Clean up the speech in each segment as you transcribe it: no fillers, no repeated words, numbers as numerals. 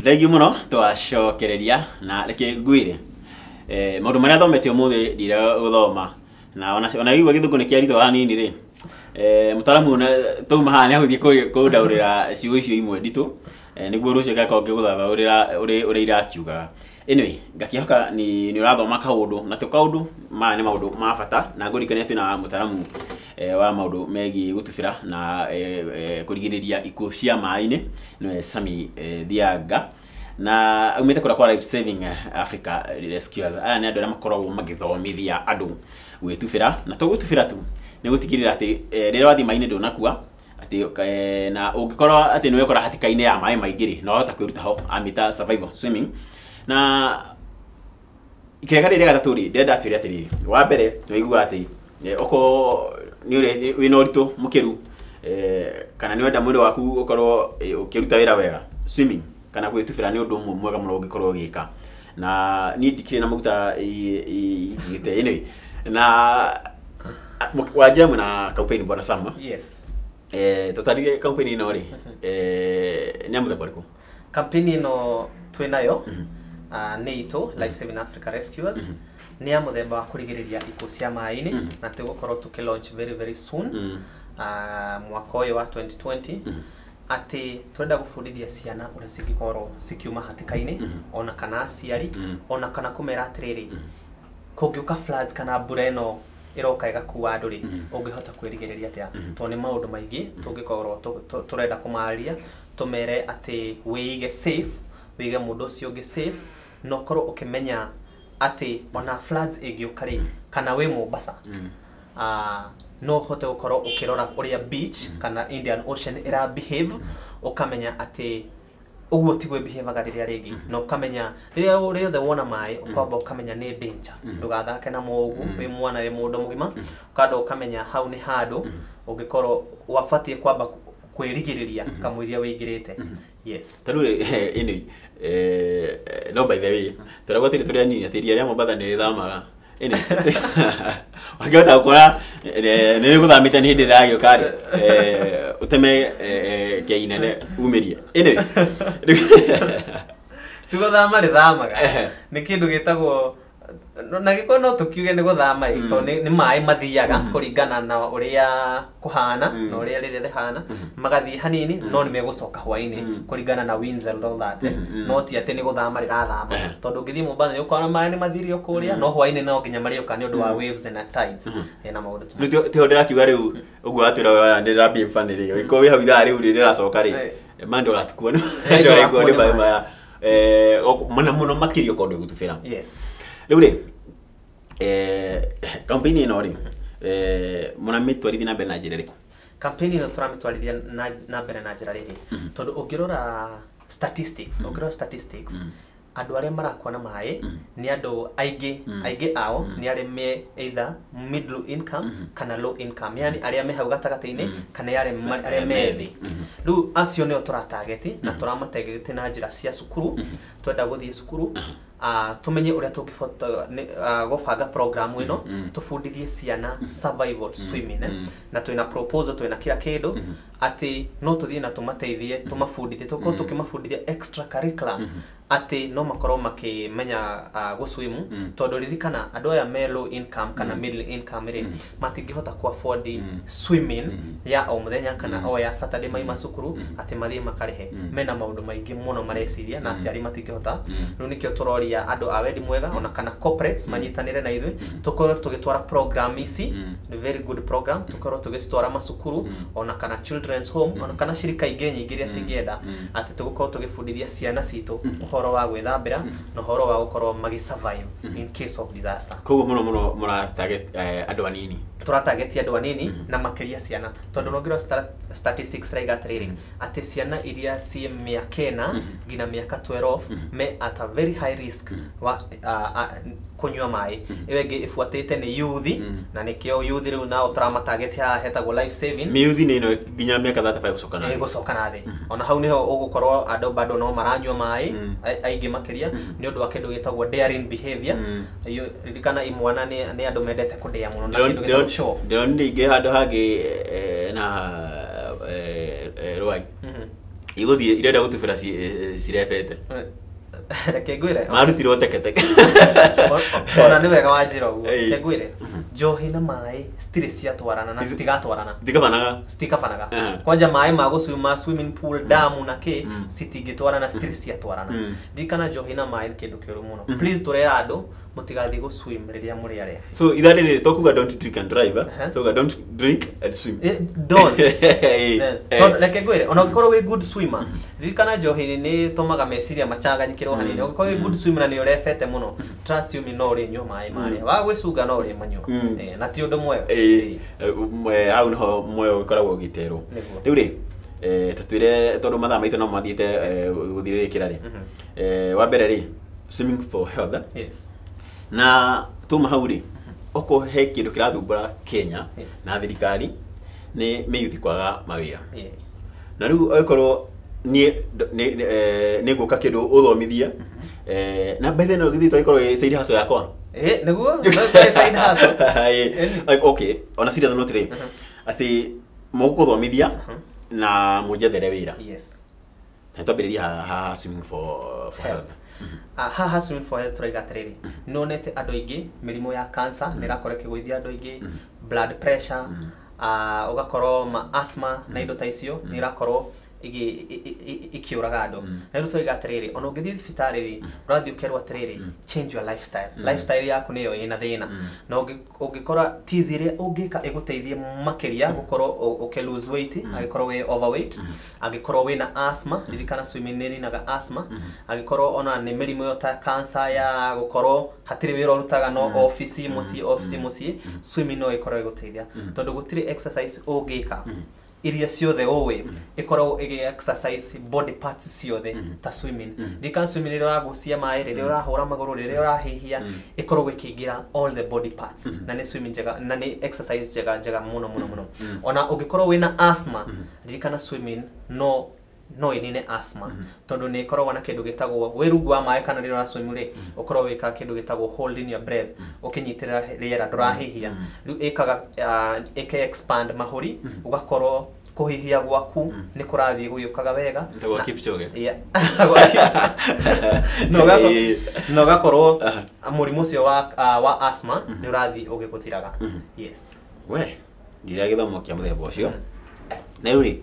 Thengiũ mũno twacokereria na reke ngwĩre maũndũ marĩa thomete ũmũthĩ ndire gũthoma na ona igua gĩthũngũ nĩ kĩaritũ hanini rĩ mũtaramu tauma haha nĩ agũthiĩ kũndaũrĩra ciugo icio imwe nditũ nĩguo rũciũ ngakorwo ngĩgũthathaũrĩra ũrĩa irakiugaga. Anyway, ngakĩhoka nĩ ũrathoma kaũndũ na kaũndũ maya nĩ maũndũ ma bata na ngũrikania twĩna mũtaramu wa maũndũ megiĩ gũtubĩra na kũrigĩrĩria ikuũ cia maĩ-inĩ nĩwe Sami Thianga na aumĩte kũrĩa kwa Life Saving Africa Rescuers. Aya nĩ andũ arĩa makoragwo magĩthomithia andũ gwĩtubĩra na to gwĩtubĩra tu nĩ gũtigĩrĩra atĩ rĩrĩa wathiĩ maĩ-inĩ ndũnakua atĩ na ũngĩkorwo atĩ nĩ wekora hatĩka-inĩ ya maĩ maingĩ rĩ no wahota kwĩruta ho amĩta survival swimming. Na kĩrĩa rĩrĩa gatatũ rĩ ndĩrenda atwĩre atĩrĩrĩ, wa mbere nĩwaiguaga atĩ okorwo wĩna ũritũ mũkĩru kana nĩwenda mwĩrĩ waku ũkorwo ũkĩruta wĩra wega, swimming kana gwĩtubĩra nĩ ũndũ ũmwe mwega mũno ũngĩkorwo ũgĩka. Na niĩ ndikĩrĩ na maguta igĩte anyway na wanjia mwĩna campaign bwana Sam. Yes. Tũtarire campaign ĩno rĩ nĩ mũthemba ũrĩkũ? Campaign ĩno twĩnayo nĩ itũ Life Saving Africa Rescuers nĩ ya mũthemba wa kũrigĩrĩria ikuũ cia maĩ-inĩ na tũgũkorwo tũkĩ-launch very soon mwaka ũyũ wa 2020 atĩ twenda gũbundithia ciana ũrĩa cingĩkorwo cikiuma hatĩka-inĩ ona kana aciari ona kana kũmera atĩrĩrĩ kũngĩũka floods kana mbura ĩno ĩroka ĩgakua andũ rĩ ũngĩhota kwĩrigĩrĩria atĩa tondũ nĩ maũndũ maingĩ tũngĩkorwo tũrenda kũmarĩria tũmere atĩ wĩige safe, wĩige mũndũ ũcio ũngĩ safe na ũkorwo ũkĩmenya atĩ ona floods ĩngĩũka rĩ kana wĩ Mombasa no ũhote gũkorwo ũkĩrora ũrĩa beach kana Indian Ocean ĩra behave ũkamenya atĩ ũguo ti gwĩbehaviaga rĩrĩa rĩngĩ na ũkamenya rĩrĩa rĩothe wona maĩ ũkwamba ũkamenya nĩ danger ndũgathake na mũguo wĩ mwana wĩ mũndũ mũgima ũkanda ũkamenya hau nĩ handũ ũngĩkorwo wabatiĩ kwamba kwĩrigĩrĩria kamũiria wĩingĩrĩte. Yes. Tarure anyway no by the way tũragwo tĩri tũrĩa nini atĩ iria rĩa Mombasa nĩ rĩthamaga anyway wangĩhota gũkora nĩ gũthamĩte nĩ hĩndĩ ĩragĩũka ũteme kĩinene umĩrie anyway ti gũthama rĩthamaga nĩ kĩndũ gĩtagwo na gĩkorwo no tũkiuge nĩ gũthama tondũ nĩ maĩ mathiaga kũringana na ũrĩa kũhana na ũrĩa rĩrĩa rĩhana magathiĩ hanini no nĩ megũcoka hwaĩ-inĩ kũringana na winds and all that no ti atĩ nĩ gũthama rĩrathama tondũ ũngĩthiĩ Mombasa nĩ ũkona maĩ nĩ mathirio kũrĩa no hwaĩ-inĩ no nginya marĩũka nĩ ũndũ wa waves and tides na maũndũ ta macio. Rĩu ndĩrakiuga rĩu ũguo atwĩra nĩ rambie family ũngĩkorwo wĩ hau ithaa rĩu rĩracoka rĩ mandũ gatukua nĩ maĩ maya mũno makĩria ũkorwo ndũgũtubĩra. Yes. Rĩu rĩ campaign ĩno rĩ mũramĩtwarithia na mbere na njĩra ĩrĩkũ? Campaign ĩno tũramĩtwarithia na mbere na njĩra rĩrĩ tondũ ũngĩrora statistics andũ arĩa marakua na maĩ nĩ andũ aingĩ ao nĩ arĩa me either middle income kana low income, yani arĩa me hau gatagatĩ-inĩ kana arĩa me thĩ. Rĩu acio nĩo tũratargeti na tũramatargeti na njĩra cia cukuru, twenda gũthiĩ cukuru tumenye ũrĩa tũngĩbota gũbanga program ĩno tũbundithie ciana survival swimming na twĩna proposal twĩna kila kĩndũ atĩ no tũthiĩ na tũmateithie tũmabundithie tũkorwo tũkĩmabundithia extra curriculum atĩ no makorwo makĩmenya gũswim tondũ ririkana andũ aya me low income kana middle income rĩ matingĩhota ku afford swimming ya o mũthenya kana o ya Saturday maima cukuru atĩ mathiĩ makarĩhe mena maũndũ maingĩ mũno mareciria na aciari matingĩhota. Rĩu nĩkĩo tũroria andũ a wendi mwega ona kana corporates manyitanĩre na ithuĩ tũkorwo tũgĩtwara program ici very good program tũkorwo tũgĩcitwara macukuru ona kana children's home ona kana shirika ingĩ nyingĩ iria cingĩenda atĩ tũgũkorwo tũgĩbundithia ciana citũ ũhoro wa gwĩthambĩra na ũhoro wa gũkorwo survive in case of disaster. Koguo mũno mũratarget andũ anini? Tũratargetia andũ anini na makĩria ciana tondũ rũngĩrwo statistics raiga atĩrĩrĩ atĩ ciana iria ciĩ mĩaka 4 nginya mĩaka 12 me at a very high risk wa kunyua maĩ. Ĩyo ĩngĩ ĩbuatĩte nĩ youth na nĩkĩo youth rĩu nao tũramatarget haha hetagwo Life Saving. Youth nĩ ĩno nginya mĩaka 35 gũcoka na thĩ. Gũcoka na thĩ. Ona hau nĩho ũgũkorwo andũ bado no maranyua maĩ aingĩ makĩria nĩ ũndũ wa kĩndũ gĩtagwo daring behavior. Ririkana imwana nĩ andũ mendete kũdĩa mũno na kĩndũ gĩtagwo show off. Ndĩrona ningĩ handũ hangĩ na rwai Iguthi irenda gutubira cirebete. Reke ngwire. Marutirwo teketeke. Ona nĩ wega wanjira ũguo. Reke ngwire. Njohi na maĩ citirĩ ciatwarana na citigatwarana. Citikabanaga. Kwanja maĩ ma gũcuma swimming pool, damu na kĩ citingĩtwarana, citirĩ ciatwarana. Ndikana njohi na maĩ nĩ kĩndũ kĩũru mũno. Please tũrera andũ mutigathi go swim rĩrĩa mũrĩ arefi. So either rĩrĩ tokuga don't drink and drive, tokuga don't drink and swim. Don't. Reke ngwire, ona ũngĩkorwo wĩ good swimmer, ririkana njohi nĩ tũmaga meciria macanganyikĩrwo hanini. Ũngĩkorwo wĩ good swimmer na nĩ ũrefete mũno, trust you me, no ũrĩnyua maĩ marĩa. Wa gwĩcunga no ũrĩmanyua. Na ti ũndũ mwega. Hau nĩho muoyo ũkoragwo ũgĩterwo. Rĩu rĩ, tatwire tondũ mathaa maitũ no mathiĩte gũthirĩrĩkĩra rĩ. Wa mbere rĩ, swimming for health. Yes. Na tuma hau rĩ, oko he kĩndũ kĩrathumbũra Kenya na thirikari nĩ mĩyuthi kwaga mawĩra. Na rĩu okorwo nĩ ngũka kĩndũ ũthomithia, na by the way githĩ toikorwo side hustle yakwa. Nĩguo side hustle. Okay, on a serious note rĩ, atĩ mũgũthomithia na mũnjethere wĩra. Yes. Twambĩrĩria haha swimming for health. Haha swimming for health tũraiga atĩrĩrĩ, nĩonete andũ aingĩ mĩrimũ ya cancer nĩ ĩrakorwo ĩkĩgũithia andũ aingĩ, blood pressure, ũgakorwo asthma na indo ta icio nĩ ĩrakorwo ikiuraga andũ. Na rĩu tũraiga atĩrĩrĩ, ona ũngĩthiĩ thibitarĩ rĩ, ũrathiĩ ũkerwo atĩrĩrĩ, change your lifestyle. Lifestyle yaku nĩyo ĩna thĩna. Na ũngĩkora tizi ĩrĩa ũngĩka ĩgũteithie makĩria gũkorwo ũkĩ-lose weight, angĩkorwo wĩ overweight, angĩkorwo wĩna asthma, ririkana swimming nĩ ĩninaga asthma, angĩkorwo ona nĩ mĩrimũ yo ta cancer ya gũkorwo hatirĩ wĩra ũrutaga no office mũciĩ, swimming no ĩkorwo ĩgũteithia. Tondũ gũtirĩ exercise ũngĩka iria ciothe ũĩ ikorwo exercise body parts ciothe ta swimming. Ndika swimming rĩrĩa ũragucia maĩ, rĩrĩa ũrahũra magũrũ, rĩrĩa ũrahihia, ikorwo ĩkĩingĩra all the body parts. Na nĩ swimming njega, na nĩ exercise njega mũno. Ona ũngĩkorwo wĩna asthma, ndikana swimming no ĩnine asthma. Tondũ nĩ ikoragwo na kĩndũ gĩtagwo wĩrungu wa maĩ kana rĩrĩa ũraswim rĩ, ũkorwo wĩka kĩndũ gĩtagwo holding your breath, ũkĩnyitĩrĩra rĩera ndũrahihia. Rĩu ĩka expand mahũri, ũgakorwo kuhihia gwaku nĩ kũrathiĩ gũgĩũkaga wega. Ndagwa Kipchoge. No ũgakorwo mũrimũ ũcio wa asthma nĩ ũrathiĩ ũgĩgũthiraga. Yes. We, ndĩrĩa gĩthomo kĩa mũthemba ũcio. Na rĩu rĩ,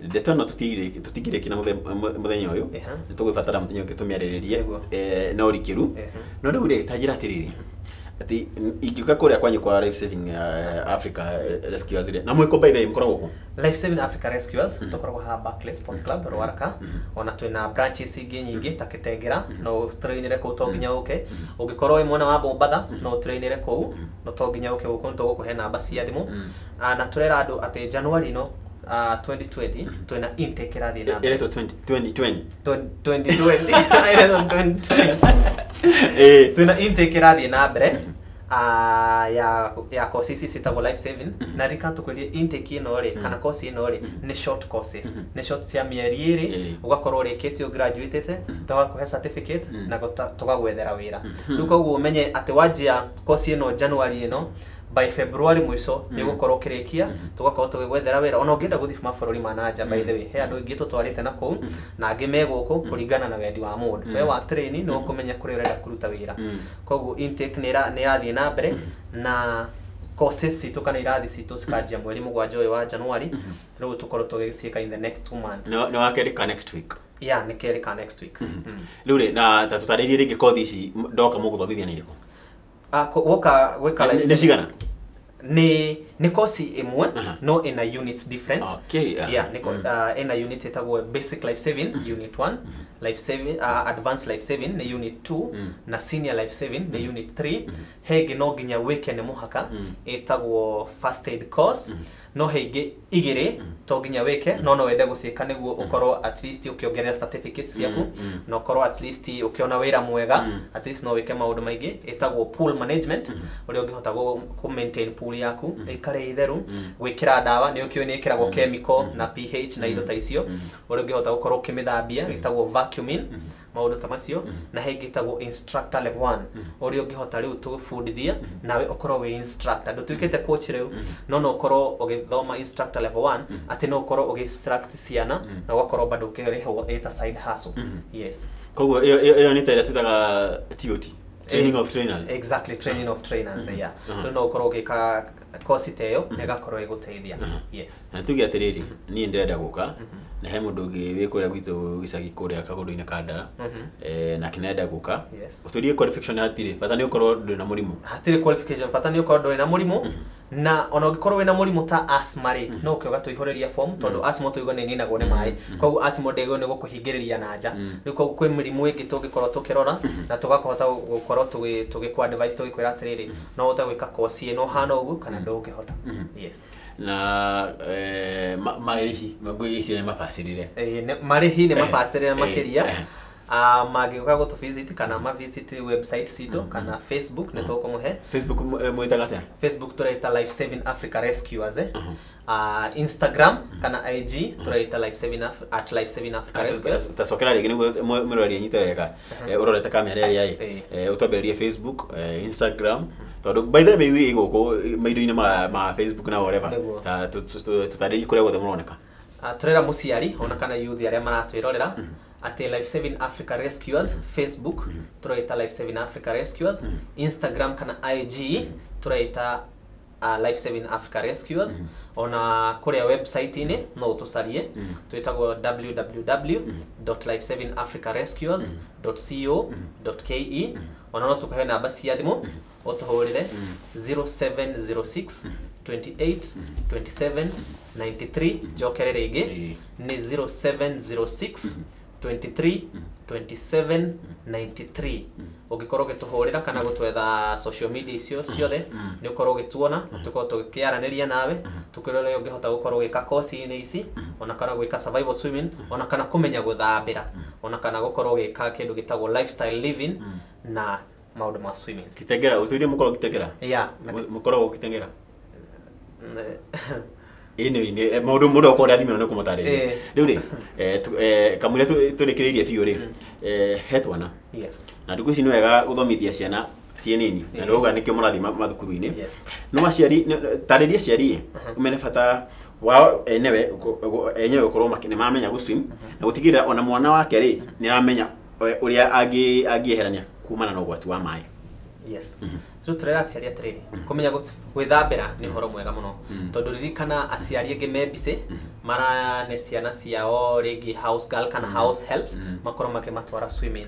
ndeto no tutigirĩki na mũthenya ũyũ, nĩ tũgũbatara mũthenya ũngĩ tũmĩarĩrĩrie na ũrikĩru. No rĩu rĩ, ta njĩra atĩrĩrĩ, atĩ ingĩũka kũrĩa kwanyu kwa Life Saving Africa Rescuers rĩ, na mwĩko by the way mũkoragwo kũ? Life Saving Africa Rescuers tũkoragwo haha Barclays Sports Club Ruaraka, ona twĩna branches ingĩ nyingĩ ta Kitengera, no trainere kũu to nginya ũke. Ũngĩkorwo wĩ mwena wa Mombatha no trainere kũu, no to nginya ũke gũkũ, nĩ tũgũkũhe namba cia thimũ. Na tũrera andũ atĩ January no 2020 twĩna intake ĩrathiĩ na mbere. 2020 twĩna intake ĩrathiĩ na mbere ya courses citagwo Life Saving. Na rika tũkwĩrie intake ĩno rĩ kana course ĩno rĩ nĩ short courses, nĩ short cia mĩeri ĩrĩ, ũgakorwo ũrĩkĩtie graduate tũgakũhe certificate na tũgagwethera wĩra. Rĩu koguo ũmenye atĩ wanjia course ĩno January ĩno, by February mwisho nĩ gũkorwo kĩrĩkia, tũgakorwo tũgĩgwethera wĩra. Ona ũngĩenda gũthiĩ mabũrũri ma nanja, by the way, he andũ aingĩ tũtwarĩte na kũu na angĩ me gũkũ kũringana na wendi wa mũndũ. We wa train nĩ ũkũmenya kũrĩa ũrenda kũruta wĩra. Koguo intake nĩ ĩrathiĩ na mbere, na courses citũ kana irathi citũ cikanjia mweri 7 ũyũ wa January. Rĩu tũkorwo tũgĩciĩka in the next 2 months. Nĩ wakerĩka next week. Yeah, nĩ kerĩka next week. Rĩu rĩ, na ta tũtarĩrie rĩngĩ kothi ici ndoka mũgũthomithia nĩ irĩkũ? Woka gwĩka live nĩ cigana? Ni course imwe no ina units different. Okay. Yeah, ina unit itagwo basic life saving unit 1, life saving advanced life saving ni unit 2, na senior life saving ni unit 3. Hege no ginya weke ne muhaka itagwo first aid course. No hege igire to ginya weke no wende guciika niguo ukorwo at least ukiongerera certificates ciaku, no ukorwo at least ukiona wira mwega, at least no weke maundu maingi itagwo pool management, uri ungihota ku maintain pool yaku ikare itheru gwikira ndawa ni ukio ni ikiragwo chemical na pH na indo ta icio uri ungihota gukorwo ukimithambia gitagwo vacuuming maundu ta macio na hengi tagwo instructor level 1 uri ungihota riu tugufundithia nawe ukorwo we instructor ndutuikite coach riu no ukorwo ugithoma instructor level 1 ati no ukorwo ugi-instruct ciana na ugakorwo bado ukirihwo eta side hustle yes koguo iyo ni tayari tutaga TOT training of trainers exactly training of trainers yeah no ukorwo ugika course teyo negakorwo iguteithia yes na tugi atiriri ni ndenda guka na he mundu ungi wi kuria gwitu gicagi kuria kagundu-ini kandara na kinenda guka uturie qualification hatire bata ni ukorwo nduri na murimu hatire qualification bata ni ukorwo nduri na murimu na ona ugikorwo wina murimu ta asthma ri no ukioga tuihoreria form tondu asthma tuigo ni ninagwo ni mai koguo asthma ndego ni gukuhingiriria na nja riko kwi mirimu ingi tungikorwo tukirora na tugakota gukorwo tugikwa advice tugikwira atiriri no uta gwika course ino hana ugu kana ndungihota yes na marihi magwisi ni mafasirire marihi ni mafasirire makiria magioka go to visit kana ma visit website sito kana Facebook ne to kumuhe Facebook muitaga atia Facebook turaita Life Saving Africa Rescuers Instagram kana IG turaita Life Saving Africa Rescuers tasokera rigi niguo murori nyita wega urorete kamera ria utambererie Facebook Instagram tondu by the way iguko maido-ini ma Facebook na whatever ta tutari kuria gothe muroneka turera muciari ona kana youth aria maratwirorera ati Life Saving Africa Rescuers Facebook turaita Life Saving Africa Rescuers Instagram kana IG turaita Life Saving Africa Rescuers ona kuria website ini no utusarie twitagwo www.lifesavingafricarescuers.co.ke ona no tukahe namba cia thimu utuhurire 0706 28 27 93 jokere rege ni 0706 23 27 93 ugikorwo gituhurira kana gutwetha social media icio ciothe ni ukorwo gituona tukorwo tukiaraniria nawe tukirore ungihota gukorwo gwika course ini ici ona kana gwika survival swimming ona kana kumenya guthambira ona kana gukorwo gwika kindu gitagwo lifestyle living na maundu ma swimming kitengera utuire mukorwo kitengera mukorwo kitengera ini maundu mundo ukora thimino no kumutare riu ri kamwire turikiririe biu ri hetwana yes na ndiku ici ni wega guthomithia ciana cienini na ndoga nikio murathi mathukuru-ini no aciari tariria ciari umene bata wao enyewe ukorwo makine mamenya guswim na gutigirira ona mwana wake ri ni ramenya uria angieherania kumana na ugwati wa mai yes so turera aciari atiriri kumenya gwithambira ni horo mwega muno tondu ririkana aciari enge mebise mara ne ciana ciao rigi house girl kana house helps makoro makimatwara swimming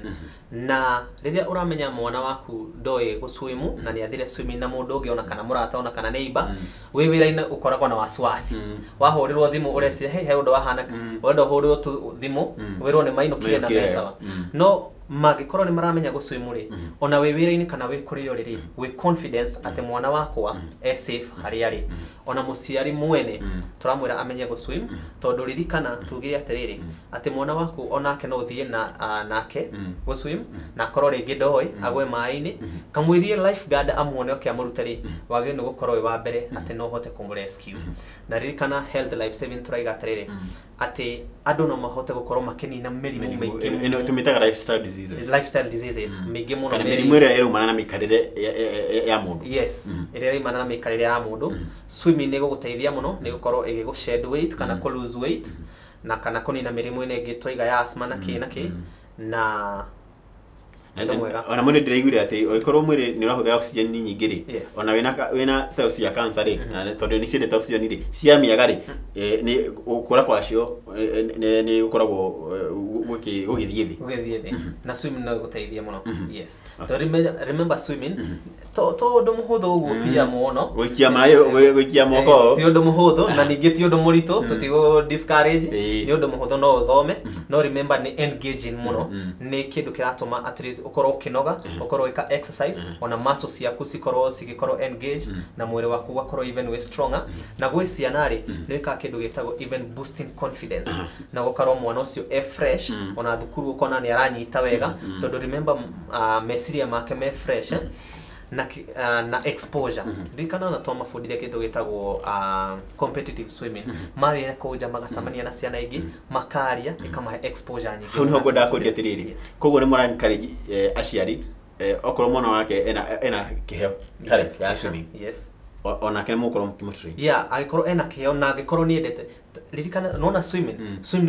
na riria uramenya mwana waku ndoi guswimu na ni athire swimming na mundu ungi ona kana murata ona kana neighbor we wira-ina ukoragwo na wasiwasi wahurirwo thimu ureci he undu wahana wenda hurirwo thimu wirwo ni mainukire na mbeca no magikorwo ni maramenya guswimu ri ona we wira-ini kana we kuriyo riri we confidence ati mwana wakwa safe hari ari ona muciari mwene turamwira amenye guswim tondu ririkana tugire atiriri ati mwana waku onake no thie na nake guswim na korwo ringi ndoi agwe mai-ini kamwirie lifeguard amwone okiamurutari wagire ni gukorwo wa mbere ati no hote kumrescue na ririkana health life saving turaiga atiriri ati andu no mahote gukorwo makinina mirimu maingi ino tumitaga lifestyle diseases mingi muno kana mirimu ira irumana na mikarire ya mundu yes ira irumana na mikarire ya mundu swimming ni guguteithia muno ni gukorwo igi shed weight kana ko lose weight na kana kunina mirimu ine ingi twiga ya asthma na ki na ona mwene ndiraiguire ati oikorwo mwiri ni urahuthira oxygen nyingi ri ona wina cells ya cancer ri na tondu ni ciendete oxygen ri cia miaga ri ni ukura kwacio ni ukoragwo gugithie thi na swimming no guteithia muno yes so remember swimming to ndo muhuthu uguo pia muno gwikia moko ti ndo muhuthu na ningi ti ndo murito tutigo discourage ni ndo muhuthu no uthome no remember ni engaging muno ni kindu kiratuma at least ukorwo kinoga ukorwo ika exercise ona muscles ciaku cigikorwo engage na mwiri waku ugakorwo even way stronger na gwi ciana ri ni ka kindu gitagwo even boosting confidence na gukorwo mwana ucio fresh ona thukuru ukona ni aranyita wega tondu remember meciria make me fresh na exposure ndikana na toma fundire kindu gitagwo competitive swimming mathire kuja magacamania na ciana ingi makaria ikamahe exposure nyingi hau niho ngwenda kuria tiriri koguo ni mora encourage aciari okorwo mwana wake ena kiheo talent ya swimming yes ona kene mukorwo mukimutri agikorwo ena kiheo na agikorwo ni endete ririkana nona swimming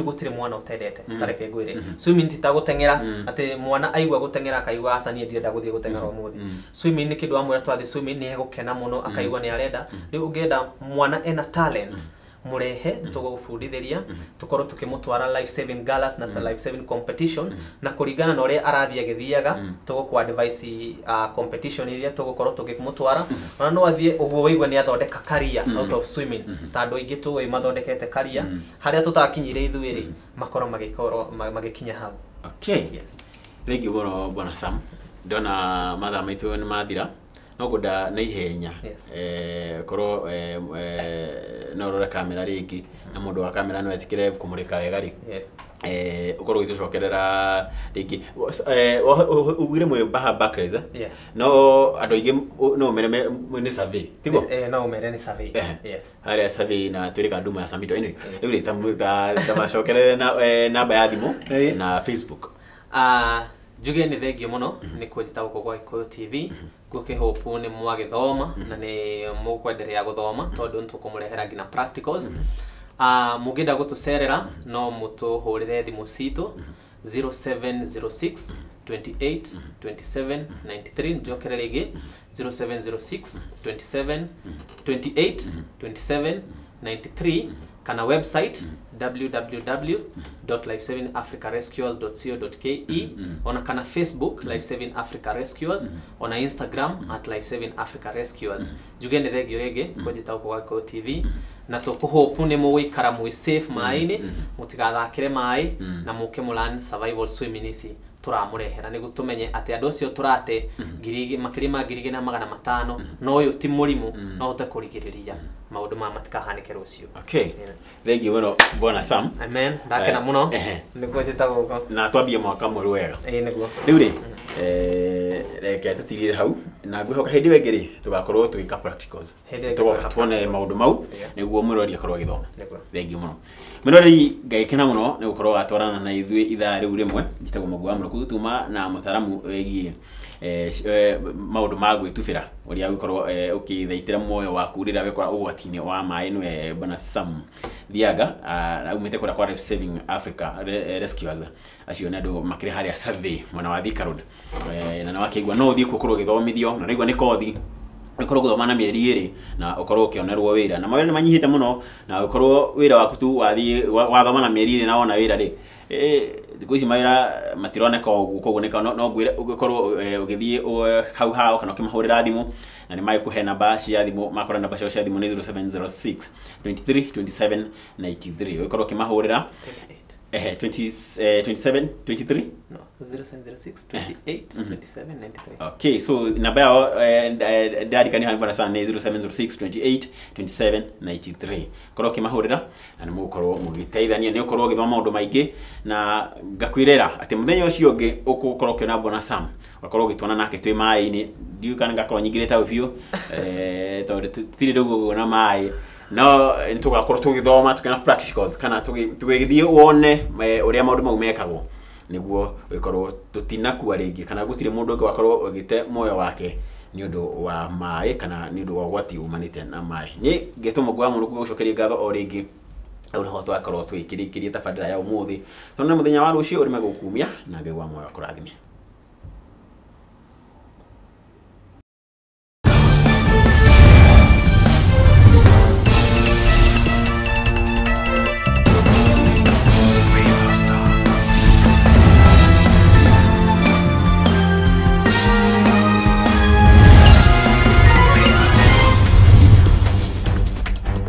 gutire mwana utendete tareke ngwire swimming ti ta gutengera ati mwana aigwa gutengera akaigwa asa ni ndirenda guthie gutengera umuthi swimming ni kindu amwe twathi swimming ni egukena muno akaigwa ni arenda riu ungienda mwana ena talent murehe tugufundithiria tukorwo tukimutwara life saving galas na life saving competition na kuringana na uria arathia githiaga tuguku advice competition iria tugukorwo tukimutwara na no athie uguo waigwa ni athondeka career out of swimming tandu ingi tuwe mathondekete career haria tutakinyire ithuiri makorwo magikinya hau yes thank you bwana Sam ndona mathaa maitu ni mathira no goda na ihenya korwo no rora kamera ringi na mundu wa kamera no etikire kumurika wega ri ukorwo gitucokerera ringi ugire mwe backers no andu ingi no mereme ni survey tigo no mere ni survey yes haria survey na twirika nduma ya Samido anyway uri tamacokerere na namba ya thimu na Facebook Juge ni thengio muno ni kujita guko kwa Gikuyu TV guke hope ni mwagithoma na ni mukwenderea guthoma tondu ntukumurehera ngina practicals mugenda gutucerera no mutuhurire thimu citu 0706 28 27 93 njokere rigi 0706 27 28 27 93 kana website www.lifesavingafricarescuers.co.ke ona kana Facebook Life Saving Africa Rescuers ona Instagram @lifesavingafricarescuers jugende thegio rege kujita kwa Gikuyu TV na tukuhope ni muwikara mwi safe maini mutigathakire mai na muke mulan survival swimming isi turamurehera ni gutumenye ati andu cio turate makiri ma 2,500 no uyu ti murimu no hote kurigiriria maundu ma matikahanike rucio thank you bwana Sam amen ndakena muno ni kujita guko na twambie mwaka mweru wega niguo riu ri reke tutirire hau na ngwihoka hindi wengiri tugakorwo tugika practicals tuone maundu mau niguo mwirori akorwo agithoma thank you muno mwirori ngaikena muno ni gukorwo atwarana na ithui ithaa riu rimwe njitagwo Magua muno kutuma na mutaramu wegie maundu ma gwitubira uria gukorwo ukithaitira moyo waku rira wekora ugwatini wa mai nwe bwana Sam Thiaga na umite kura kwa Life Saving Africa Rescuers acio ni andu makire haria survey mwana wa Thika Road na na wakigwa no thie gukorwo githomithio na nigwa ni kothi ukorwo guthoma na mieri iri na ukorwo ukionerwo wira na mawira ni manyihite muno na ukorwo wira waku tu wathoma na mieri iri na wona wira ri thiku ici mawira matironeka uguo koguo nika no ngwire ukorwo ugithie hau kana ukimahurira thimu na ni mai kuhe namba cia thimu makora namba cia thimu ni 0706 23 27 93 ukorwo ukimahurira 27 23 no 0706 28 27 93 okay so namba yao dadi kani hanfana sana ni 0706 28 27 93 korwo kimahurira na mukorwo mugiteithania ni ukorwo githoma maundu maingi na ngakwirera ati muthenya ucio ungi ukukorwo kiona bwana Sam wakorwo gitwana nake twi mai-ini ndiukana ngakorwo nyingireta ubio tondu tiri ndugu na mai no nitugakorwo tugithoma tukena practicals kana tugithie wone uria maundu mau mekagwo niguo wikorwo tutinakua ringi kana gutire mundu ungi wakorwo ugite moyo wake ni undu wa mai kana ni undu wa gwati umanite na mai ni ngeto Magua muno gucokeria ngatho o ringi uri ho twakorwo twikirikirie tafadhali ya umuthi tondu muthenya wa rucio uri magukumia na ngai wa moyo kurathimia